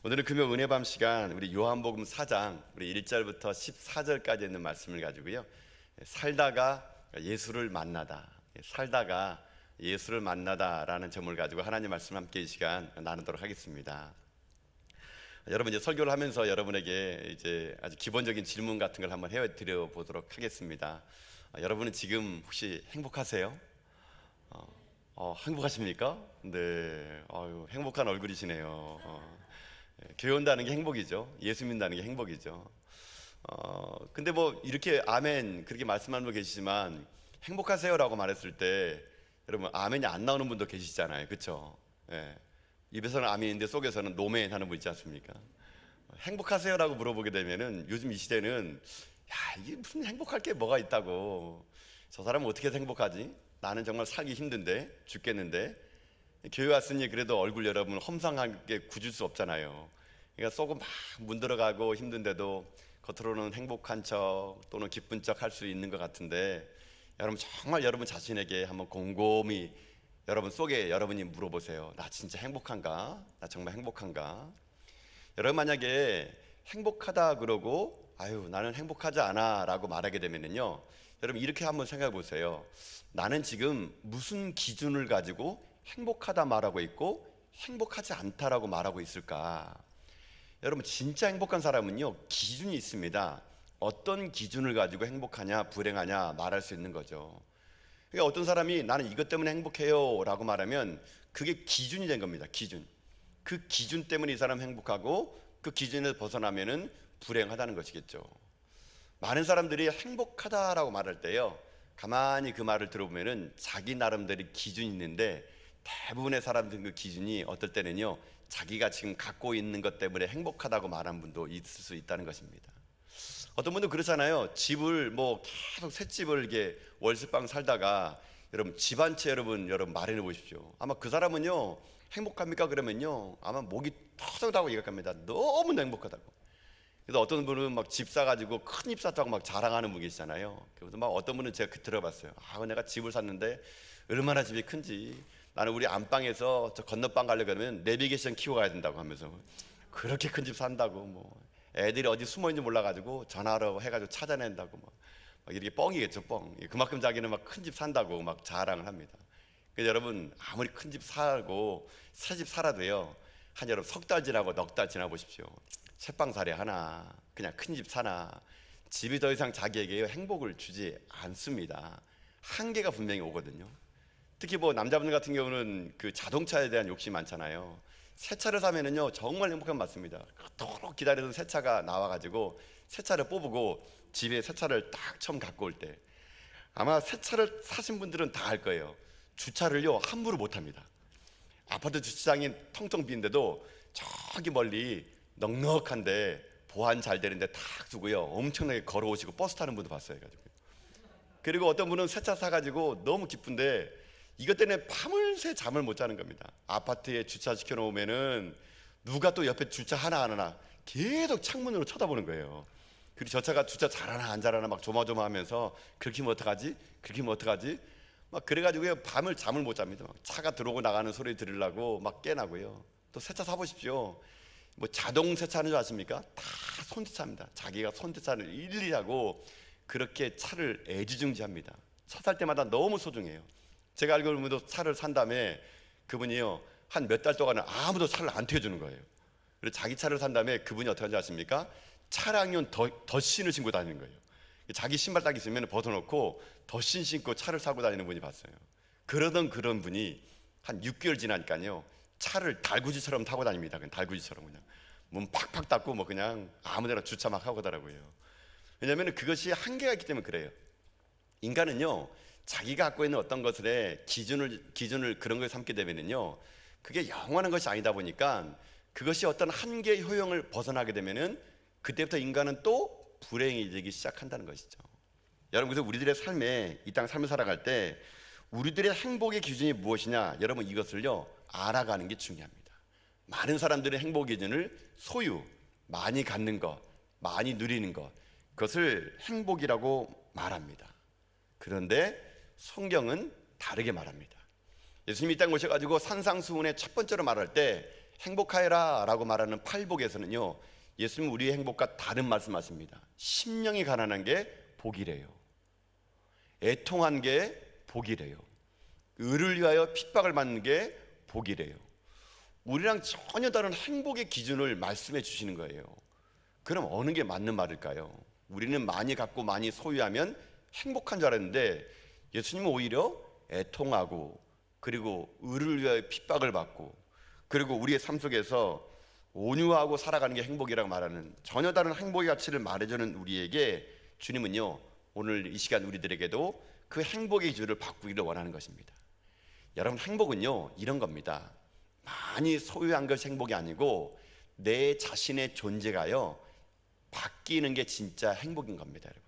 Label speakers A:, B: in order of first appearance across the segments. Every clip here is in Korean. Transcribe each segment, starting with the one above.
A: 오늘은 금요 은혜밤 시간 우리 요한복음 4장 우리 1절부터 14절까지 있는 말씀을 가지고요, 살다가 예수를 만나다, 살다가 예수를 만나다라는 점을 가지고 하나님 말씀 함께 이 시간 나누도록 하겠습니다. 여러분, 이제 설교를 하면서 여러분에게 이제 아주 기본적인 질문 같은 걸 한번 해드려 보도록 하겠습니다. 여러분은 지금 혹시 행복하세요? 행복하십니까? 네, 행복한 얼굴이시네요. 교회 온다는 게 행복이죠. 예수 믿는다는 게 행복이죠. 근데 뭐 이렇게 아멘 그렇게 말씀하는 분 계시지만 행복하세요라고 말했을 때 여러분 아멘이 안 나오는 분도 계시잖아요, 그렇죠? 예. 입에서는 아멘인데 속에서는 노멘 하는 분 있지 않습니까? 행복하세요라고 물어보게 되면은 요즘 이 시대는 야, 이게 무슨 행복할 게 뭐가 있다고, 저 사람은 어떻게 해서 행복하지? 나는 정말 살기 힘든데 죽겠는데, 교회 왔으니 그래도 얼굴 여러분 험상하게 굳을 수 없잖아요. 그러니까 속은 막 문들어가고 힘든데도 겉으로는 행복한 척 또는 기쁜 척 할 수 있는 것 같은데, 여러분 정말 여러분 자신에게 한번 곰곰이 여러분 속에 여러분이 물어보세요. 나 진짜 행복한가? 나 정말 행복한가? 여러분 만약에 행복하다 그러고 아유 나는 행복하지 않아 라고 말하게 되면은요, 여러분 이렇게 한번 생각해 보세요. 나는 지금 무슨 기준을 가지고 행복하다 말하고 있고 행복하지 않다라고 말하고 있을까? 여러분 진짜 행복한 사람은요 기준이 있습니다. 어떤 기준을 가지고 행복하냐 불행하냐 말할 수 있는 거죠. 그러니까 어떤 사람이 나는 이것 때문에 행복해요 라고 말하면 그게 기준이 된 겁니다. 기준. 그 기준 때문에 이 사람 행복하고 그 기준을 벗어나면은 불행하다는 것이겠죠. 많은 사람들이 행복하다라고 말할 때요, 가만히 그 말을 들어보면은 자기 나름대로 기준이 있는데 대부분의 사람들 그 기준이 어떨 때는요 자기가 지금 갖고 있는 것 때문에 행복하다고 말한 분도 있을 수 있다는 것입니다. 어떤 분도 그렇잖아요. 집을 뭐 계속 새 집을 이렇게 월세방 살다가 여러분 집 한 채 여러분 마련해 보십시오. 아마 그 사람은요 행복합니까? 그러면요 아마 목이 터져나고 얘기합니다. 너무 행복하다고. 그래서 어떤 분은 막 집 사가지고 큰 집 샀다고 막 자랑하는 분 계시잖아요. 그래서 막 어떤 분은 제가 들어봤어요. 내가 집을 샀는데 얼마나 집이 큰지, 나는 우리 안방에서 저 건너방 가려고 하면 내비게이션 키워가야 된다고 하면서 그렇게 큰 집 산다고, 뭐 애들이 어디 숨어있는지 몰라가지고 전화로 해가지고 찾아낸다고 막 이렇게 뻥이겠죠, 뻥. 그만큼 자기는 막 큰 집 산다고 막 자랑을 합니다. 그래서 여러분 아무리 큰 집 사고 새 집 살아도요, 한 여러분 석 달 지나고 넉 달 지나 보십시오. 새빵살이 하나, 그냥 큰 집 사나, 집이 더 이상 자기에게 행복을 주지 않습니다. 한계가 분명히 오거든요. 특히 뭐 남자분들 같은 경우는 그 자동차에 대한 욕심이 많잖아요. 새 차를 사면은요 정말 행복한 것 같습니다. 그토록 기다려서 새 차가 나와가지고 새 차를 뽑고 집에 새 차를 딱 처음 갖고 올 때, 아마 새 차를 사신 분들은 다 알 거예요. 주차를요 함부로 못 합니다. 아파트 주차장이 텅텅 비는데도 저기 멀리 넉넉한데 보안 잘 되는데 탁 두고요 엄청나게 걸어오시고 버스 타는 분도 봤어요. 그리고 어떤 분은 새 차 사가지고 너무 기쁜데 이것 때문에 밤을 새 잠을 못 자는 겁니다. 아파트에 주차시켜 놓으면은 누가 또 옆에 주차 하나 안 하나 계속 창문으로 쳐다보는 거예요. 그리고 저 차가 주차 잘하나 안 잘하나 막 조마조마하면서 그렇게 하면 어떡하지? 그렇게 하면 어떡하지? 막 그래가지고요 밤을 잠을 못 잡니다. 막 차가 들어오고 나가는 소리 들으려고 막 깨나고요. 또 새 차 사보십시오. 뭐 자동 세차하는 줄 아십니까? 다 손세차입니다. 자기가 손세차를 일일이 하고 그렇게 차를 애지중지합니다. 차 살 때마다 너무 소중해요. 제가 알고 있는 차를 산 다음에 그분이요 한 몇 달 동안은 아무도 차를 안 태워주는 거예요. 그래서 자기 차를 산 다음에 그분이 어떻게 하는지 아십니까? 차량용 덧신을 신고 다니는 거예요. 자기 신발 딱 있으면 벗어놓고 덧신 신고 차를 사고 다니는 분이 봤어요. 그런 분이 한 6개월 지나니까요 차를 달구지처럼 타고 다닙니다. 그냥 달구지처럼 그냥 문 팍팍 닫고 뭐 그냥 아무데나 주차 막 하고 가더라고요. 왜냐하면 그것이 한계가 있기 때문에 그래요. 인간은요 자기가 갖고 있는 어떤 것에 기준을 그런 걸 삼게 되면은요 그게 영원한 것이 아니다 보니까 그것이 어떤 한계 효용을 벗어나게 되면은 그때부터 인간은 또 불행이 되기 시작한다는 것이죠. 여러분, 그래서 우리들의 삶에 이 땅 삶을 살아갈 때 우리들의 행복의 기준이 무엇이냐, 여러분 이것을요 알아가는 게 중요합니다. 많은 사람들의 행복 기준을 소유, 많이 갖는 것, 많이 누리는 것, 그것을 행복이라고 말합니다. 그런데 성경은 다르게 말합니다. 예수님이 이 땅 오셔가지고 산상수훈의 첫 번째로 말할 때 행복하여라 라고 말하는 팔복에서는요, 예수님 우리의 행복과 다른 말씀하십니다. 심령이 가난한 게 복이래요. 애통한 게 복이래요. 의를 위하여 핍박을 받는 게 복이래요. 우리랑 전혀 다른 행복의 기준을 말씀해 주시는 거예요. 그럼 어느 게 맞는 말일까요? 우리는 많이 갖고 많이 소유하면 행복한 줄 알았는데, 예수님은 오히려 애통하고, 그리고 의를 위하여 핍박을 받고, 그리고 우리의 삶 속에서 온유하고 살아가는 게 행복이라고 말하는 전혀 다른 행복의 가치를 말해주는 우리에게 주님은요, 오늘 이 시간 우리들에게도 그 행복의 기준을 바꾸기를 원하는 것입니다. 여러분, 행복은요 이런 겁니다. 많이 소유한 것이 행복이 아니고 내 자신의 존재가요 바뀌는 게 진짜 행복인 겁니다. 여러분,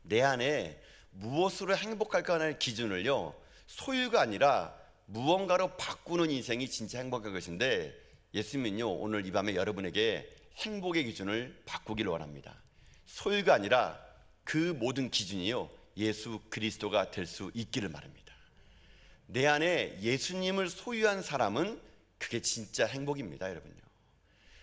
A: 내 안에 무엇으로 행복할까 하는 기준을요 소유가 아니라 무언가로 바꾸는 인생이 진짜 행복한 것인데, 예수님은요 오늘 이 밤에 여러분에게 행복의 기준을 바꾸기를 원합니다. 소유가 아니라 그 모든 기준이요 예수 그리스도가 될 수 있기를 바랍니다. 내 안에 예수님을 소유한 사람은 그게 진짜 행복입니다. 여러분요,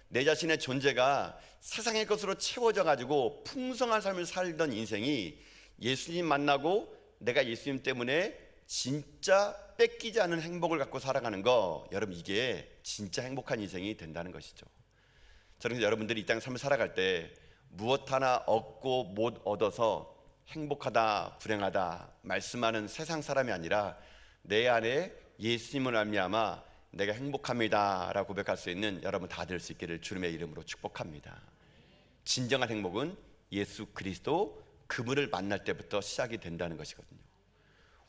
A: 내 자신의 존재가 세상의 것으로 채워져 가지고 풍성한 삶을 살던 인생이 예수님 만나고 내가 예수님 때문에 진짜 뺏기지 않은 행복을 갖고 살아가는 거, 여러분 이게 진짜 행복한 인생이 된다는 것이죠. 저는 여러분들이 이 땅 삶을 살아갈 때 무엇 하나 얻고 못 얻어서 행복하다 불행하다 말씀하는 세상 사람이 아니라 내 안에 예수님을 말미암아 내가 행복합니다 라고 고백할 수 있는 여러분 다 될 수 있기를 주님의 이름으로 축복합니다. 진정한 행복은 예수 그리스도 그분을 만날 때부터 시작이 된다는 것이거든요.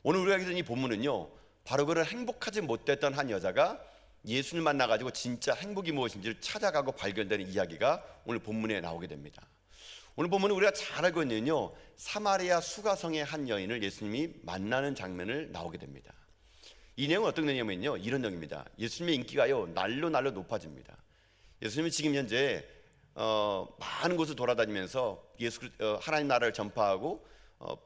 A: 오늘 우리가 읽은 이 본문은요 바로 그런 행복하지 못했던 한 여자가 예수를 만나가지고 진짜 행복이 무엇인지를 찾아가고 발견되는 이야기가 오늘 본문에 나오게 됩니다. 오늘 본문은 우리가 잘 알고 있는요 사마리아 수가성의 한 여인을 예수님이 만나는 장면을 나오게 됩니다. 이 내용은 어떤 내용이냐면요 이런 내용입니다. 예수님의 인기가요 날로 높아집니다. 예수님이 지금 현재 많은 곳을 돌아다니면서 하나님 나라를 전파하고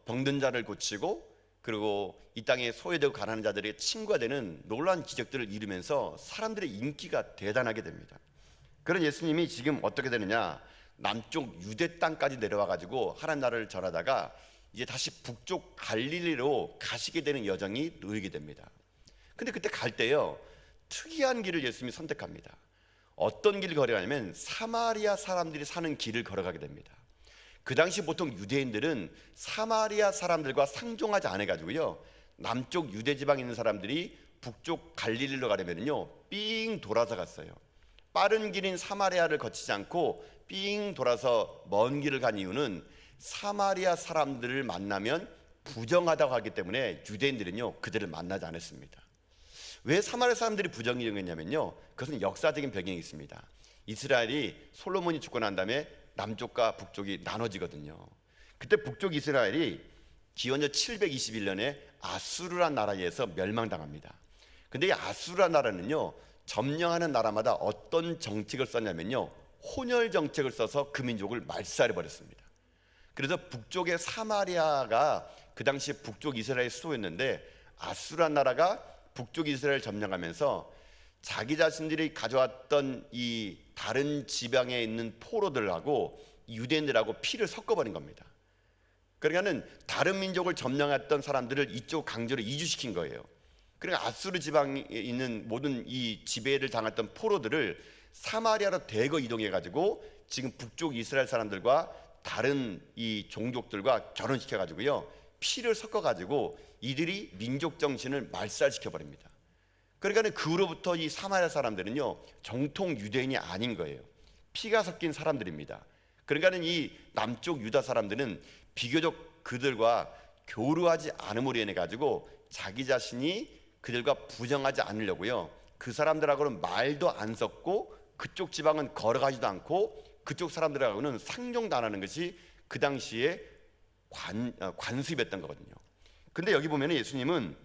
A: 병든 자를 고치고, 그리고 이 땅에 소외되고 가난한 자들에게 친구가 되는 놀라운 기적들을 이루면서 사람들의 인기가 대단하게 됩니다. 그런 예수님이 지금 어떻게 되느냐, 남쪽 유대 땅까지 내려와 가지고 하나님 나라를 전하다가 이제 다시 북쪽 갈릴리로 가시게 되는 여정이 놓이게 됩니다. 근데 그때 갈 때요 특이한 길을 예수님이 선택합니다. 어떤 길을 걸어가냐면 사마리아 사람들이 사는 길을 걸어가게 됩니다. 그 당시 보통 유대인들은 사마리아 사람들과 상종하지 않아 가지고요 남쪽 유대 지방에 있는 사람들이 북쪽 갈릴리로 가려면요 삥 돌아서 갔어요. 빠른 길인 사마리아를 거치지 않고 삥 돌아서 먼 길을 간 이유는 사마리아 사람들을 만나면 부정하다고 하기 때문에 유대인들은요 그들을 만나지 않았습니다. 왜 사마리아 사람들이 부정이 여겼냐면요 그것은 역사적인 배경이 있습니다. 이스라엘이 솔로몬이 죽고 난 다음에 남쪽과 북쪽이 나눠지거든요. 그때 북쪽 이스라엘이 기원전 721년에 아수르란 나라에 의해서 멸망당합니다. 근데 이 아수르란 나라는요 점령하는 나라마다 어떤 정책을 썼냐면요 혼혈 정책을 써서 그 민족을 말살해 버렸습니다. 그래서 북쪽의 사마리아가 그 당시에 북쪽 이스라엘의 수도였는데, 아수르란 나라가 북쪽 이스라엘을 점령하면서 자기 자신들이 가져왔던 이 다른 지방에 있는 포로들하고 유대인들하고 피를 섞어버린 겁니다. 그러니까는 다른 민족을 점령했던 사람들을 이쪽 강제로 이주시킨 거예요. 그러니까 아수르 지방에 있는 모든 이 지배를 당했던 포로들을 사마리아로 대거 이동해 가지고 지금 북쪽 이스라엘 사람들과 다른 이 종족들과 결혼시켜 가지고요 피를 섞어 가지고 이들이 민족 정신을 말살시켜 버립니다. 그러니까 그 후로부터 이 사마리아 사람들은요 정통 유대인이 아닌 거예요. 피가 섞인 사람들입니다. 그러니까 이 남쪽 유다 사람들은 비교적 그들과 교류하지 않음으로 인해 가지고 자기 자신이 그들과 부정하지 않으려고요 그 사람들하고는 말도 안 섞고 그쪽 지방은 걸어가지도 않고 그쪽 사람들하고는 상종도 안 하는 것이 그 당시에 관습이었던 거거든요. 근데 여기 보면 예수님은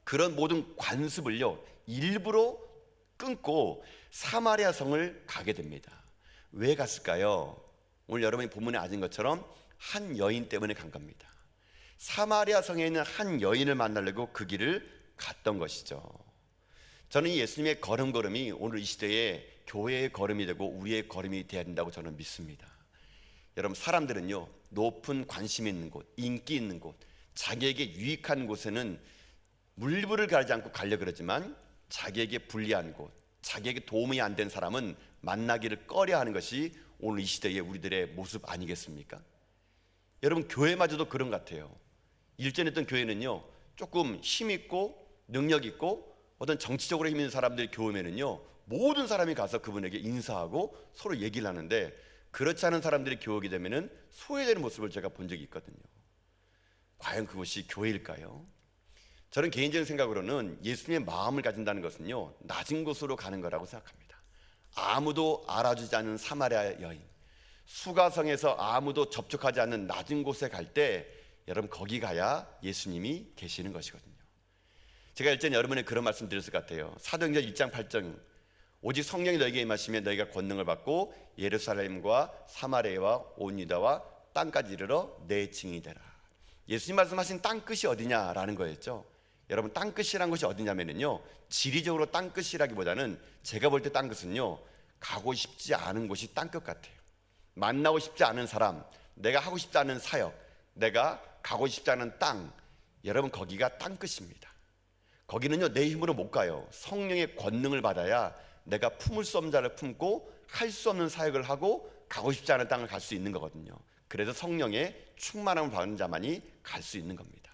A: 그런 모든 관습을요 일부러 끊고 사마리아 성을 가게 됩니다. 왜 갔을까요? 오늘 여러분이 본문에 아신 것처럼 한 여인 때문에 간 겁니다. 사마리아 성에 있는 한 여인을 만나려고 그 길을 갔던 것이죠. 저는 이 예수님의 걸음걸음이 오늘 이 시대에 교회의 걸음이 되고 우리의 걸음이 되어야 된다고 저는 믿습니다. 여러분, 사람들은요, 높은 관심 있는 곳, 인기 있는 곳, 자기에게 유익한 곳에는 물불을 가리지 않고 가려고 그러지만 자기에게 불리한 곳, 자기에게 도움이 안 된 사람은 만나기를 꺼려하는 것이 오늘 이 시대의 우리들의 모습 아니겠습니까? 여러분, 교회마저도 그런 것 같아요. 일전에 있던 교회는요, 조금 힘 있고 능력 있고 어떤 정치적으로 힘 있는 사람들이 교회면은요, 모든 사람이 가서 그분에게 인사하고 서로 얘기를 하는데, 그렇지 않은 사람들이 교회에 되면은 소외되는 모습을 제가 본 적이 있거든요. 과연 그것이 교회일까요? 저는 개인적인 생각으로는 예수님의 마음을 가진다는 것은요, 낮은 곳으로 가는 거라고 생각합니다. 아무도 알아주지 않는 사마리아 여인, 수가성에서 아무도 접촉하지 않는 낮은 곳에 갈 때 여러분, 거기 가야 예수님이 계시는 것이거든요. 제가 일전에 여러분의 그런 말씀 드렸을 것 같아요. 사도행전 1장 8절, 오직 성령이 너에게 임하시면 너희가 권능을 받고 예루살렘과 사마리아와 온 유다와 땅까지 이르러 내 증인이 되라. 예수님 말씀하신 땅끝이 어디냐라는 거였죠. 여러분, 땅끝이란 것이 어디냐면요, 지리적으로 땅끝이라기보다는 제가 볼 때 땅끝은요, 가고 싶지 않은 곳이 땅끝 같아요. 만나고 싶지 않은 사람, 내가 하고 싶지 않은 사역, 내가 가고 싶지 않은 땅, 여러분, 거기가 땅끝입니다. 거기는요, 내 힘으로 못 가요. 성령의 권능을 받아야 내가 품을 수 없는 자를 품고 할 수 없는 사역을 하고 가고 싶지 않은 땅을 갈 수 있는 거거든요. 그래서 성령의 충만함을 받은 자만이 갈 수 있는 겁니다.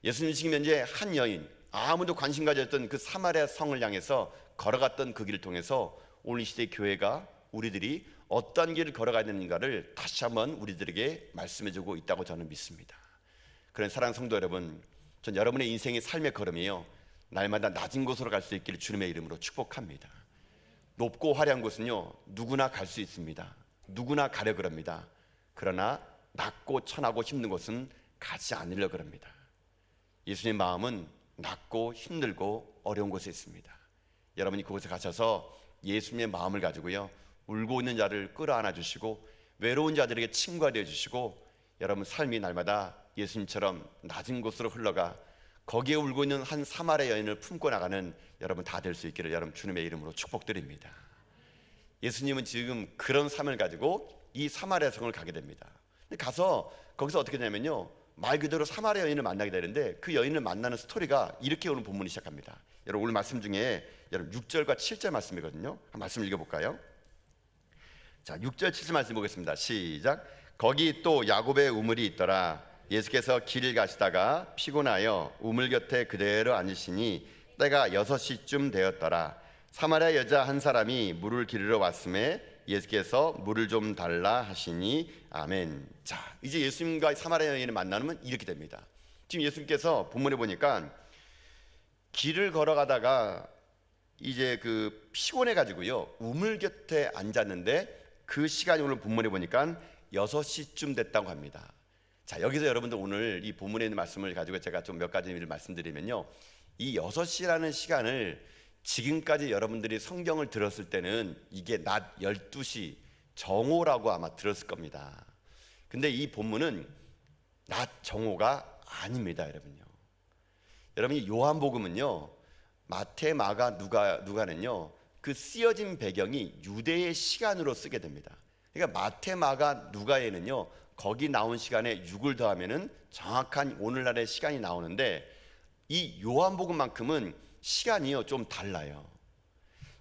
A: 예수님 지금 현재 한 여인, 아무도 관심 가졌던 그 사마리아 성을 향해서 걸어갔던 그 길을 통해서 오늘 이 시대의 교회가, 우리들이 어떤 길을 걸어가야 되는가를 다시 한번 우리들에게 말씀해주고 있다고 저는 믿습니다. 그런 사랑하는 성도 여러분, 전 여러분의 인생의 삶의 걸음이요, 날마다 낮은 곳으로 갈 수 있기를 주님의 이름으로 축복합니다. 높고 화려한 곳은요, 누구나 갈 수 있습니다. 누구나 가려 그럽니다. 그러나 낮고 천하고 힘든 곳은 가지 않으려고 합니다. 예수님의 마음은 낮고 힘들고 어려운 곳에 있습니다. 여러분이 그곳에 가셔서 예수님의 마음을 가지고요, 울고 있는 자를 끌어안아 주시고 외로운 자들에게 친구가 되어 주시고, 여러분 삶이 날마다 예수님처럼 낮은 곳으로 흘러가 거기에 울고 있는 한 사마리아 여인을 품고 나가는 여러분 다 될 수 있기를 여러분 주님의 이름으로 축복드립니다. 예수님은 지금 그런 삶을 가지고 이 사마리아 성을 가게 됩니다. 근데 가서 거기서 어떻게 되냐면요, 말 그대로 사마리아 여인을 만나게 되는데, 그 여인을 만나는 스토리가 이렇게 오늘 본문이 시작합니다. 여러분, 오늘 말씀 중에 여러분 6절과 7절 말씀이거든요. 한 말씀 읽어볼까요? 자, 6절 7절 말씀 보겠습니다. 시작. 거기 또 야곱의 우물이 있더라. 예수께서 길을 가시다가 피곤하여 우물 곁에 그대로 앉으시니 때가 6시쯤 되었더라. 사마리아 여자 한 사람이 물을 기르러 왔음에 예수께서 물을 좀 달라 하시니 아멘. 자, 이제 예수님과 사마리아 여인을 만나면 이렇게 됩니다. 지금 예수님께서 본문에 보니까 길을 걸어가다가 이제 그 피곤해 가지고요, 우물 곁에 앉았는데 그 시간이 오늘 본문에 보니까 6시쯤 됐다고 합니다. 자, 여기서 여러분들 오늘 이 본문에 있는 말씀을 가지고 제가 좀 몇 가지를 말씀드리면요, 이 6시라는 시간을 지금까지 여러분들이 성경을 들었을 때는 이게 낮 12시 정오라고 아마 들었을 겁니다. 근데 이 본문은 낮 정오가 아닙니다, 여러분요. 여러분이 요한복음은요, 마태, 마가, 누가는요, 그 쓰여진 배경이 유대의 시간으로 쓰게 됩니다. 그러니까 마태, 마가, 누가에는요, 거기 나온 시간에 6을 더하면은 정확한 오늘날의 시간이 나오는데, 이 요한복음만큼은 시간이요 좀 달라요.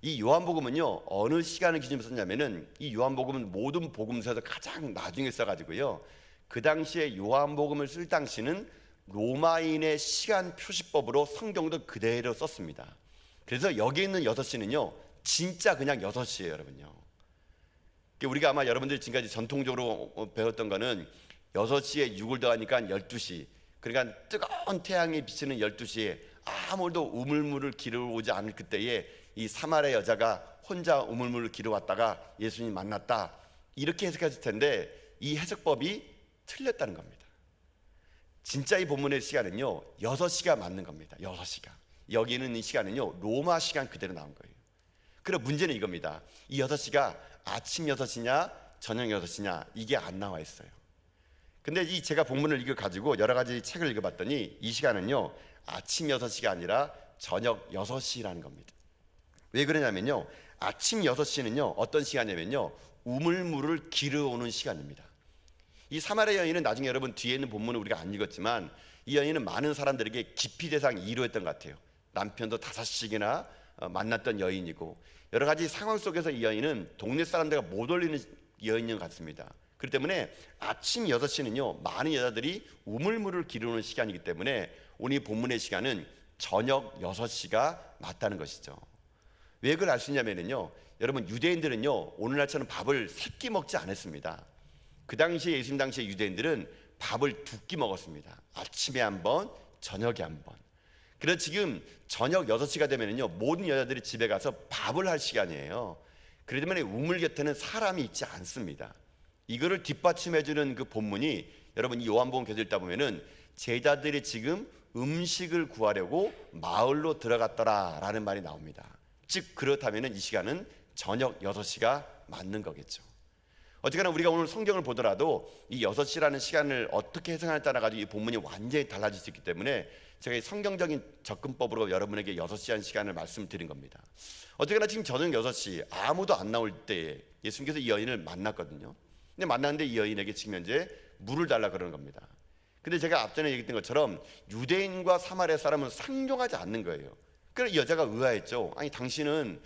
A: 이 요한복음은요, 어느 시간을 기준으로 썼냐면은, 이 요한복음은 모든 복음서에서 가장 나중에 써가지고요, 그 당시에 요한복음을 쓸 당시는 로마인의 시간 표시법으로 성경도 그대로 썼습니다. 그래서 여기 있는 6시는요 진짜 그냥 6시예요, 여러분요. 우리가 아마 여러분들이 지금까지 전통적으로 배웠던 거는 6시에 6을 더하니까 12시, 그러니까 뜨거운 태양이 비치는 12시에 아무도 우물물을 기르러 오지 않을 그때에 이 사마리아 여자가 혼자 우물물을 기르러 왔다가 예수님 만났다, 이렇게 해석했을 텐데 이 해석법이 틀렸다는 겁니다. 진짜 이 본문의 시간은요 6시가 맞는 겁니다. 6시가 여기 있는 이 시간은요 로마 시간 그대로 나온 거예요. 그럼 문제는 이겁니다. 이 6시가 아침 6시냐 저녁 6시냐 이게 안 나와 있어요. 근데 이 제가 본문을 이거 가지고 여러 가지 책을 읽어봤더니 이 시간은요 아침 6시가 아니라 저녁 6시라는 겁니다. 왜 그러냐면요, 아침 6시는요 어떤 시간이냐면요 우물물을 기르오는 시간입니다. 이 사마리아 여인은 나중에 여러분 뒤에 있는 본문을 우리가 안 읽었지만 이 여인은 많은 사람들에게 기피 대상 2로였던 것 같아요. 남편도 5씩이나 만났던 여인이고 여러 가지 상황 속에서 이 여인은 동네 사람들과 못 어울리는 여인인 것 같습니다. 그렇기 때문에 아침 6시는요 많은 여자들이 우물물을 기르는 시간이기 때문에 오늘 이 본문의 시간은 저녁 6시가 맞다는 것이죠. 왜 그걸 알 수 있냐면요, 여러분 유대인들은요 오늘날처럼 밥을 3끼 먹지 않았습니다. 그 당시에 예수님 당시에 유대인들은 밥을 2끼 먹었습니다. 아침에 한 번, 저녁에 한 번. 그래서 지금 저녁 6시가 되면요 모든 여자들이 집에 가서 밥을 할 시간이에요. 그렇기 때문에 우물 곁에는 사람이 있지 않습니다. 이거를 뒷받침해주는 그 본문이 여러분 이 요한복음 계속 읽다 보면은 제자들이 지금 음식을 구하려고 마을로 들어갔더라라는 말이 나옵니다. 즉 그렇다면은 이 시간은 저녁 6시가 맞는 거겠죠. 어쨌거나 우리가 오늘 성경을 보더라도 이 6시라는 시간을 어떻게 해석하느냐에 따라 가지고 이 본문이 완전히 달라질 수 있기 때문에 제가 이 성경적인 접근법으로 여러분에게 6시라는 시간을 말씀드린 겁니다. 어쨌거나 지금 저녁 6시 아무도 안 나올 때 예수님께서 이 여인을 만났거든요. 근데 만났는데 이 여인에게 지금 현재 물을 달라 그러는 겁니다. 근데 제가 앞전에 얘기했던 것처럼 유대인과 사마리아 사람은 상종하지 않는 거예요. 그래서 이 여자가 의아했죠. 아니 당신은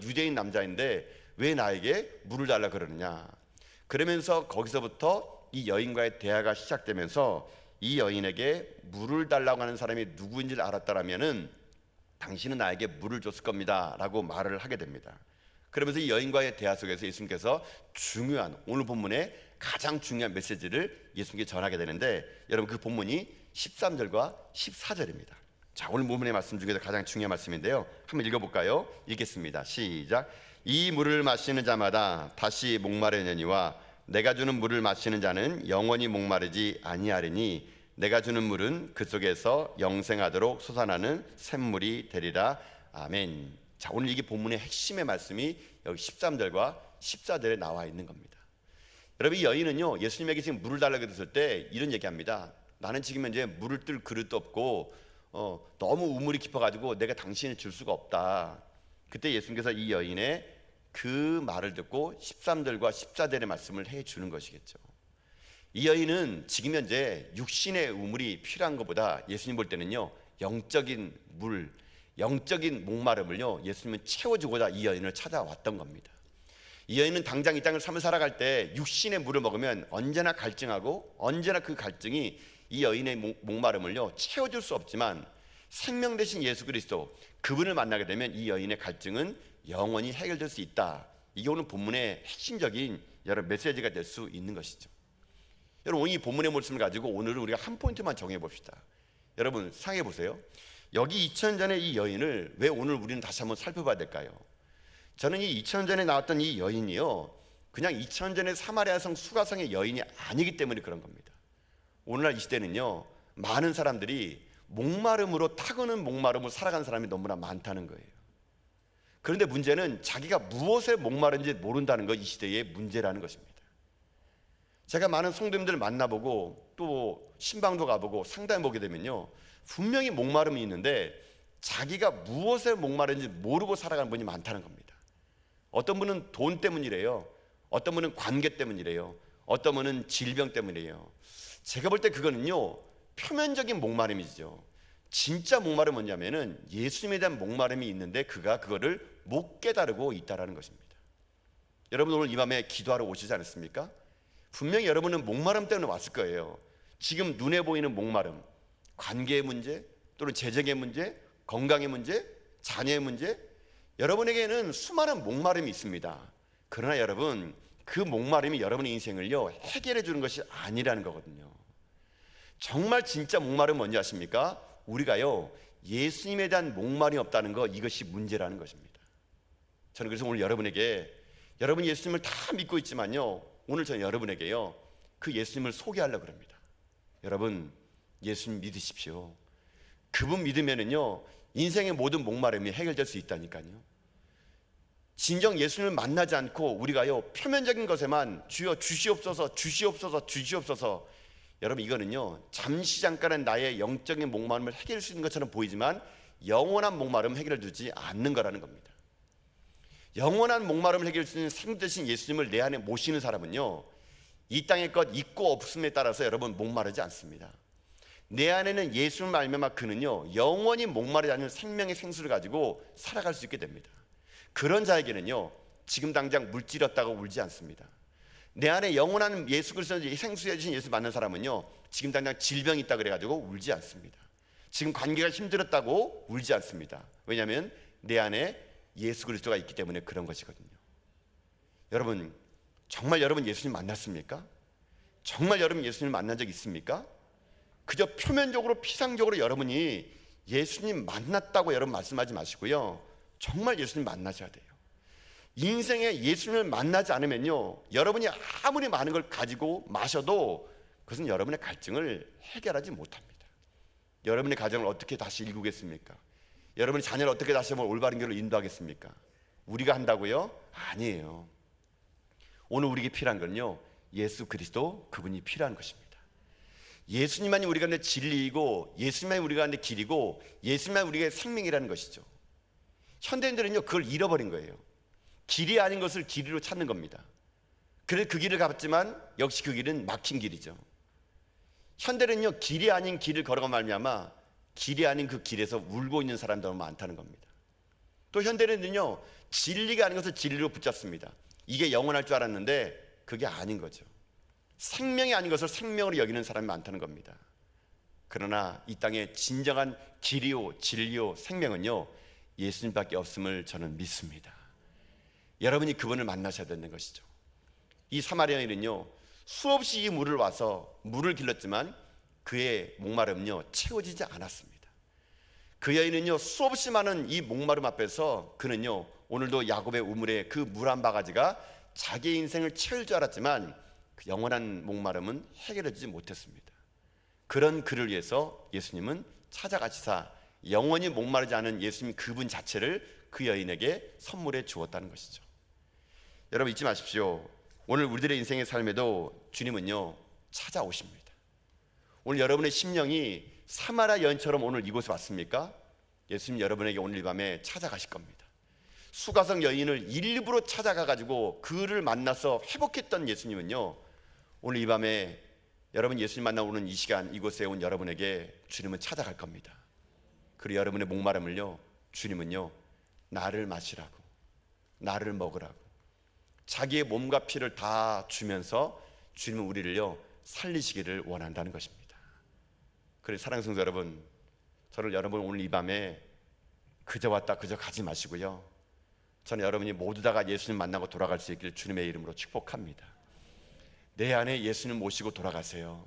A: 유대인 남자인데 왜 나에게 물을 달라 그러느냐. 그러면서 거기서부터 이 여인과의 대화가 시작되면서 이 여인에게 물을 달라고 하는 사람이 누구인지를 알았다라면은 당신은 나에게 물을 줬을 겁니다 라고 말을 하게 됩니다. 그러면서 이 여인과의 대화 속에서 예수님께서 중요한 오늘 본문의 가장 중요한 메시지를 예수님께 전하게 되는데 여러분 그 본문이 13절과 14절입니다. 자, 오늘 본문의 말씀 중에서 가장 중요한 말씀인데요, 한번 읽어볼까요? 읽겠습니다. 시작. 이 물을 마시는 자마다 다시 목마르느니와 내가 주는 물을 마시는 자는 영원히 목마르지 아니하리니 내가 주는 물은 그 속에서 영생하도록 솟아나는 샘물이 되리라. 아멘. 자, 오늘 이게 본문의 핵심의 말씀이 여기 13절과 14절에 나와 있는 겁니다. 여러분 이 여인은요 예수님에게 지금 물을 달라고 했을 때 이런 얘기합니다. 나는 지금 현재 물을 뜰 그릇도 없고 너무 우물이 깊어가지고 내가 당신을 줄 수가 없다. 그때 예수님께서 이 여인의 그 말을 듣고 13절과 14절의 말씀을 해주는 것이겠죠. 이 여인은 지금 현재 육신의 우물이 필요한 것보다 예수님 볼 때는요 영적인 물, 영적인 목마름을요 예수님은 채워주고자 이 여인을 찾아왔던 겁니다. 이 여인은 당장 이 땅을 삶을 살아갈 때 육신의 물을 먹으면 언제나 갈증하고 언제나 그 갈증이 이 여인의 목마름을요 채워줄 수 없지만 생명 되신 예수 그리스도 그분을 만나게 되면 이 여인의 갈증은 영원히 해결될 수 있다. 이게 오늘 본문의 핵심적인 여러 메시지가 될 수 있는 것이죠. 여러분 오늘 이 본문의 말씀을 가지고 오늘은 우리가 한 포인트만 정해 봅시다. 여러분 상해 보세요. 여기 2000년 전에 이 여인을 왜 오늘 우리는 다시 한번 살펴봐야 될까요? 저는 이 2000년 전에 나왔던 이 여인이요 그냥 2000년 전에 사마리아 성 수가성의 여인이 아니기 때문에 그런 겁니다. 오늘날 이 시대는요 많은 사람들이 목마름으로 타고난 목마름으로 살아가는 사람이 너무나 많다는 거예요. 그런데 문제는 자기가 무엇에 목마른지 모른다는 것, 이 시대의 문제라는 것입니다. 제가 많은 성도님들 만나보고 또 신방도 가보고 상담해 보게 되면요 분명히 목마름이 있는데 자기가 무엇에 목마른지 모르고 살아가는 분이 많다는 겁니다. 어떤 분은 돈 때문이래요. 어떤 분은 관계 때문이래요. 어떤 분은 질병 때문이래요. 제가 볼 때 그거는요 표면적인 목마름이죠. 진짜 목마름은 뭐냐면은 예수님에 대한 목마름이 있는데 그가 그거를 못 깨달고 있다라는 것입니다. 여러분 오늘 이 밤에 기도하러 오시지 않았습니까? 분명히 여러분은 목마름 때문에 왔을 거예요. 지금 눈에 보이는 목마름, 관계의 문제, 또는 재정의 문제, 건강의 문제, 자녀의 문제, 여러분에게는 수많은 목마름이 있습니다. 그러나 여러분 그 목마름이 여러분의 인생을요 해결해 주는 것이 아니라는 거거든요. 정말 진짜 목마름은 뭔지 아십니까? 우리가요 예수님에 대한 목마름이 없다는 거, 이것이 문제라는 것입니다. 저는 그래서 오늘 여러분에게, 여러분 예수님을 다 믿고 있지만요 오늘 저는 여러분에게요 그 예수님을 소개하려고 합니다. 여러분 예수님 믿으십시오. 그분 믿으면은요 인생의 모든 목마름이 해결될 수 있다니까요. 진정 예수님을 만나지 않고 우리가요 표면적인 것에만 주여 주시옵소서 주시옵소서 주시옵소서, 여러분 이거는요 잠시 잠깐은 나의 영적인 목마름을 해결할 수 있는 것처럼 보이지만 영원한 목마름 해결되지 않는 거라는 겁니다. 영원한 목마름을 해결할 수 있는 생 되신 예수님을 내 안에 모시는 사람은요, 이 땅의 것 있고 없음에 따라서 여러분 목마르지 않습니다. 내 안에는 예수를 말미암아 그는요 영원히 목마르지 않는 생명의 생수를 가지고 살아갈 수 있게 됩니다. 그런 자에게는요 지금 당장 물질 없다고 울지 않습니다. 내 안에 영원한 예수 그리스도의 생수해 주신 예수 만난 사람은요 지금 당장 질병이 있다 그래가지고 울지 않습니다. 지금 관계가 힘들었다고 울지 않습니다. 왜냐하면 내 안에 예수 그리스도가 있기 때문에 그런 것이거든요. 여러분, 정말 여러분 예수님 만났습니까? 정말 여러분 예수님 만난 적 있습니까? 그저 표면적으로 피상적으로 여러분이 예수님 만났다고 여러분 말씀하지 마시고요, 정말 예수님 만나셔야 돼요. 인생에 예수님을 만나지 않으면요 여러분이 아무리 많은 걸 가지고 마셔도 그것은 여러분의 갈증을 해결하지 못합니다. 여러분의 가정을 어떻게 다시 일구겠습니까? 여러분의 자녀를 어떻게 다시 한번 올바른 길로 인도하겠습니까? 우리가 한다고요? 아니에요. 오늘 우리에게 필요한 건요 예수 그리스도, 그분이 필요한 것입니다. 예수님만이 우리가 내 진리이고, 예수님만이 우리가 내 길이고, 예수님만이 우리의 생명이라는 것이죠. 현대인들은요 그걸 잃어버린 거예요. 길이 아닌 것을 길이로 찾는 겁니다. 그래서 그 길을 갔지만 역시 그 길은 막힌 길이죠. 현대는요 길이 아닌 길을 걸어가 말미암아 길이 아닌 그 길에서 울고 있는 사람들 너무 많다는 겁니다. 또 현대는요 진리가 아닌 것을 진리로 붙잡습니다. 이게 영원할 줄 알았는데 그게 아닌 거죠. 생명이 아닌 것을 생명으로 여기는 사람이 많다는 겁니다. 그러나 이 땅에 진정한 길이요 진리요 생명은요 예수님밖에 없음을 저는 믿습니다. 여러분이 그분을 만나셔야 되는 것이죠. 이 사마리아 여인은요 수없이 이 물을 와서 물을 길렀지만 그의 목마름은요 채워지지 않았습니다. 그 여인은요 수없이 많은 이 목마름 앞에서 그는요 오늘도 야곱의 우물에 그 물 한 바가지가 자기의 인생을 채울 줄 알았지만 그 영원한 목마름은 해결되지 못했습니다. 그런 그를 위해서 예수님은 찾아가시사 영원히 목마르지 않은 예수님 그분 자체를 그 여인에게 선물해 주었다는 것이죠. 여러분 잊지 마십시오. 오늘 우리들의 인생의 삶에도 주님은요 찾아오십니다. 오늘 여러분의 심령이 사마리아 여인처럼 오늘 이곳에 왔습니까? 예수님 여러분에게 오늘 이 밤에 찾아가실 겁니다. 수가성 여인을 일부러 찾아가 가지고 그를 만나서 회복했던 예수님은요 오늘 이 밤에 여러분 예수님 만나 오는 이 시간 이곳에 온 여러분에게 주님은 찾아갈 겁니다. 그리고 여러분의 목마름을요 주님은요 나를 마시라고, 나를 먹으라고 자기의 몸과 피를 다 주면서 주님은 우리를요 살리시기를 원한다는 것입니다. 그래서 사랑하는 성도 여러분, 저는 여러분 오늘 이 밤에 그저 왔다 그저 가지 마시고요, 저는 여러분이 모두 다가 예수님 만나고 돌아갈 수 있기를 주님의 이름으로 축복합니다. 내 안에 예수님 모시고 돌아가세요.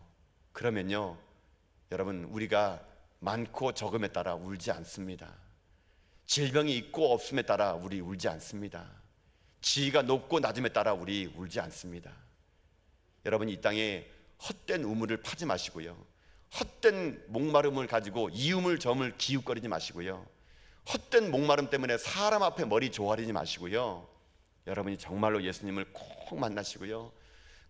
A: 그러면요 여러분 우리가 많고 적음에 따라 울지 않습니다. 질병이 있고 없음에 따라 우리 울지 않습니다. 지위가 높고 낮음에 따라 우리 울지 않습니다. 여러분 이 땅에 헛된 우물을 파지 마시고요, 헛된 목마름을 가지고 이음을 점을 기웃거리지 마시고요, 헛된 목마름 때문에 사람 앞에 머리 조아리지 마시고요, 여러분이 정말로 예수님을 꼭 만나시고요,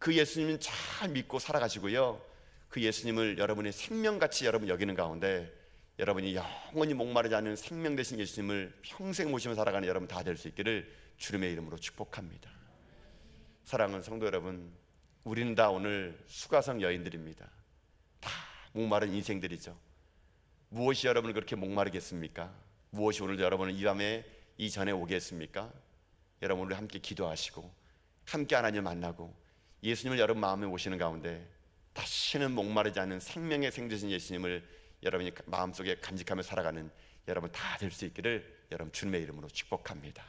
A: 그 예수님을 잘 믿고 살아가시고요, 그 예수님을 여러분의 생명같이 여러분 여기는 가운데 여러분이 영원히 목마르지 않은 생명 되신 예수님을 평생 모시며 살아가는 여러분 다 될 수 있기를 주님의 이름으로 축복합니다. 사랑하는 성도 여러분, 우리는 다 오늘 수가성 여인들입니다. 다 목마른 인생들이죠. 무엇이 여러분을 그렇게 목마르겠습니까? 무엇이 오늘 여러분을 이 밤에 이 전에 오게 했습니까? 여러분 우리 함께 기도하시고 함께 하나님을 만나고 예수님을 여러분 마음에 모시는 가운데 다시는 목마르지 않은 생명의 생되신 예수님을 여러분이 마음속에 간직하며 살아가는 여러분 다 될 수 있기를 여러분 주님의 이름으로 축복합니다.